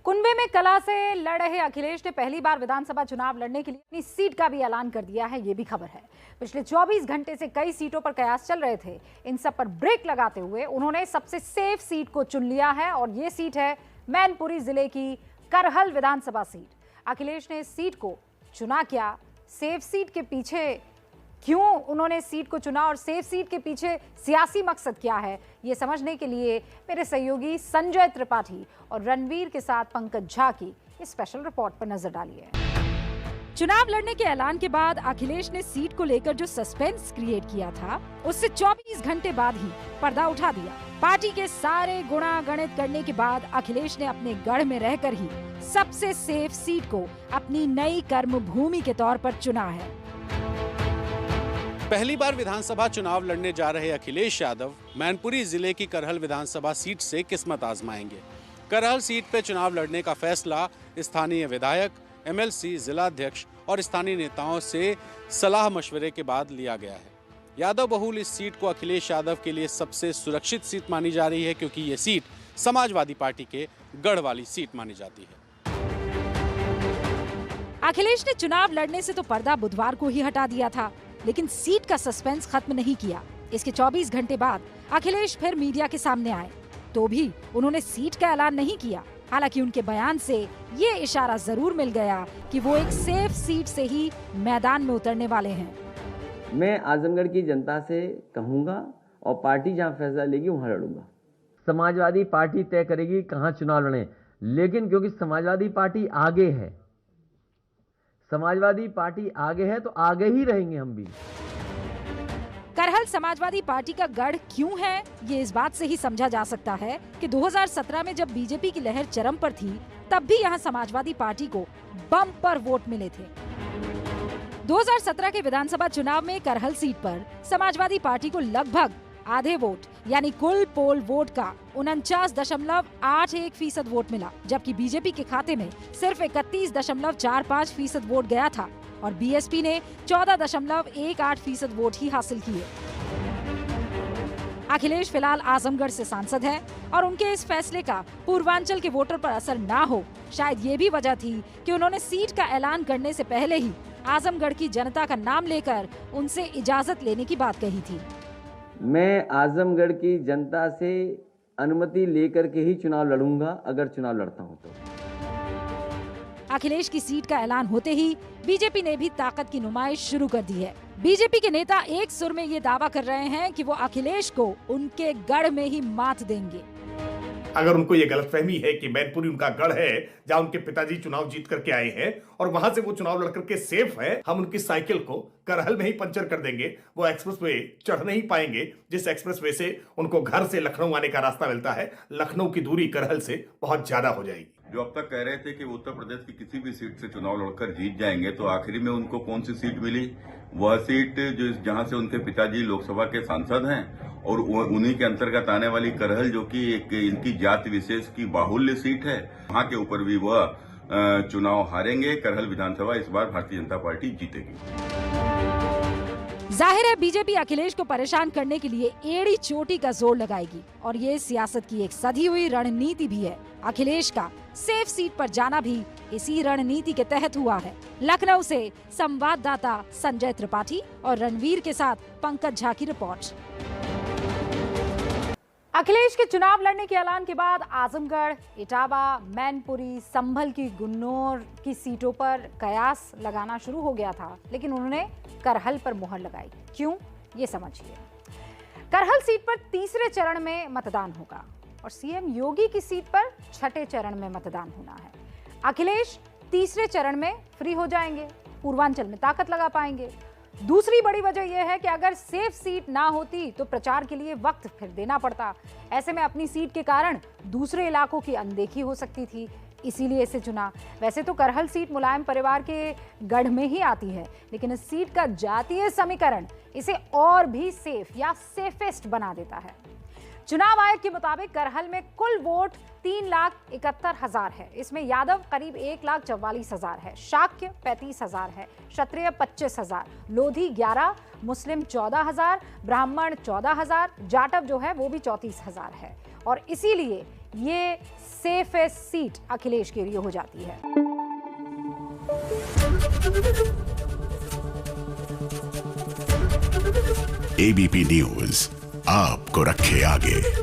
कुनबे में कला से लड़ रहे अखिलेश ने पहली बार विधानसभा चुनाव लड़ने के लिए अपनी सीट का भी ऐलान कर दिया है, ये भी खबर है। पिछले 24 घंटे से कई सीटों पर कयास चल रहे थे। इन सब पर ब्रेक लगाते हुए उन्होंने सबसे सेफ सीट को चुन लिया है और ये सीट है मैनपुरी जिले की करहल विधानसभा सीट। अखिलेश ने इस सीट को चुना क्या, सेफ सीट के पीछे क्यों उन्होंने सीट को चुना और सेफ सीट के पीछे सियासी मकसद क्या है, ये समझने के लिए मेरे सहयोगी संजय त्रिपाठी और रणवीर के साथ पंकज झा की इस स्पेशल रिपोर्ट पर नजर डालिए। चुनाव लड़ने के ऐलान के बाद अखिलेश ने सीट को लेकर जो सस्पेंस क्रिएट किया था, उससे 24 घंटे बाद ही पर्दा उठा दिया। पार्टी के सारे गुणा गणित करने के बाद अखिलेश ने अपने गढ़ में रहकर ही सबसे सेफ सीट को अपनी नई कर्म भूमि के तौर पर चुना है। पहली बार विधानसभा चुनाव लड़ने जा रहे अखिलेश यादव मैनपुरी जिले की करहल विधानसभा सीट से किस्मत आजमाएंगे। करहल सीट पे चुनाव लड़ने का फैसला स्थानीय विधायक, एमएलसी, जिलाध्यक्ष और स्थानीय नेताओं से सलाह मशवरे के बाद लिया गया है। यादव बहुल इस सीट को अखिलेश यादव के लिए सबसे सुरक्षित सीट मानी जा रही है, क्योंकि ये सीट समाजवादी पार्टी के गढ़ वाली सीट मानी जाती है। अखिलेश ने चुनाव लड़ने से तो पर्दा बुधवार को ही हटा दिया था, लेकिन सीट का सस्पेंस खत्म नहीं किया। इसके 24 घंटे बाद अखिलेश फिर मीडिया के सामने आए, तो भी उन्होंने सीट का ऐलान नहीं किया। हालांकि उनके बयान से ये इशारा जरूर मिल गया कि वो एक सेफ सीट से ही मैदान में उतरने वाले हैं। मैं आजमगढ़ की जनता से कहूंगा और पार्टी जहां फैसला लेगी वहां लड़ूंगा। समाजवादी पार्टी तय करेगी कहां चुनाव लड़े, लेकिन क्योंकि समाजवादी पार्टी आगे है, समाजवादी पार्टी आगे है तो आगे ही रहेंगे हम भी। करहल समाजवादी पार्टी का गढ़ क्यों है, ये इस बात से ही समझा जा सकता है कि 2017 में जब बीजेपी की लहर चरम पर थी, तब भी यहाँ समाजवादी पार्टी को बम्पर वोट मिले थे। 2017 के विधानसभा चुनाव में करहल सीट पर समाजवादी पार्टी को लगभग आधे वोट यानी कुल पोल वोट का 49.81% वोट मिला, जबकि बीजेपी के खाते में सिर्फ 31.45% वोट गया था और बीएसपी ने 14.18% वोट ही हासिल किए। अखिलेश फिलहाल आजमगढ़ से सांसद हैं और उनके इस फैसले का पूर्वांचल के वोटर पर असर ना हो, शायद ये भी वजह थी कि उन्होंने सीट का ऐलान करने से पहले ही आजमगढ़ की जनता का नाम लेकर उनसे इजाजत लेने की बात कही थी। मैं आजमगढ़ की जनता से अनुमति लेकर के ही चुनाव लड़ूंगा, अगर चुनाव लड़ता हूं तो। अखिलेश की सीट का ऐलान होते ही बीजेपी ने भी ताकत की नुमाइश शुरू कर दी है। बीजेपी के नेता एक सुर में ये दावा कर रहे हैं कि वो अखिलेश को उनके गढ़ में ही मात देंगे। अगर उनको ये गलतफहमी है कि मैनपुरी उनका गढ़ है जहां उनके पिताजी चुनाव जीत करके आए हैं और वहां से वो चुनाव लड़ करके सेफ है, हम उनकी साइकिल को करहल में ही पंचर कर देंगे। वो एक्सप्रेसवे चढ़ नहीं पाएंगे जिस एक्सप्रेसवे से उनको घर से लखनऊ आने का रास्ता मिलता है। लखनऊ की दूरी करहल से बहुत ज्यादा हो जाएगी। जो अब तक कह रहे थे कि वो उत्तर प्रदेश की किसी भी सीट से चुनाव लड़कर जीत जाएंगे, तो आखिरी में उनको कौन सी सीट मिली? वह सीट जो जहां से उनके पिताजी लोकसभा के सांसद हैं और उन्हीं के अंतर्गत आने वाली करहल, जो कि एक इनकी जाति विशेष की बाहुल्य सीट है, वहां के ऊपर भी वह चुनाव हारेंगे। करहल विधानसभा इस बार भारतीय जनता पार्टी जीतेगी। जाहिर है बीजेपी अखिलेश को परेशान करने के लिए एड़ी चोटी का जोर लगाएगी और ये सियासत की एक सधी हुई रणनीति भी है। अखिलेश का सेफ सीट पर जाना भी इसी रणनीति के तहत हुआ है। लखनऊ से संवाददाता संजय त्रिपाठी और रणवीर के साथ पंकज झा की रिपोर्ट। अखिलेश के चुनाव लड़ने के ऐलान के बाद आजमगढ़, इटावा, मैनपुरी, संभल की गुन्नौर की सीटों पर कयास लगाना शुरू हो गया था, लेकिन उन्होंने करहल पर मुहर लगाई। क्यों, ये समझिए। करहल सीट पर तीसरे चरण में मतदान होगा और सीएम योगी की सीट पर छठे चरण में मतदान होना है। अखिलेश तीसरे चरण में फ्री हो जाएंगे, पूर्वांचल में ताकत लगा पाएंगे। दूसरी बड़ी वजह यह है कि अगर सेफ सीट ना होती तो प्रचार के लिए वक्त फिर देना पड़ता। ऐसे में अपनी सीट के कारण दूसरे इलाकों की अनदेखी हो सकती थी, इसीलिए इसे चुना। वैसे तो करहल सीट मुलायम परिवार के गढ़ में ही आती है, लेकिन इस सीट का जातीय समीकरण इसे और भी सेफ या सेफेस्ट बना देता है। चुनाव आयोग के मुताबिक करहल में कुल वोट 3,71,000 है। इसमें यादव करीब 1,44,000 है, शाक्य 35,000 है, क्षत्रिय 25,000, लोधी 11, मुस्लिम 14,000, ब्राह्मण 14,000, जाटव जो है वो भी 34,000 है। और इसीलिए ये सेफेस्ट सीट अखिलेश के लिए हो जाती है। एबीपी न्यूज आपको रखे आगे।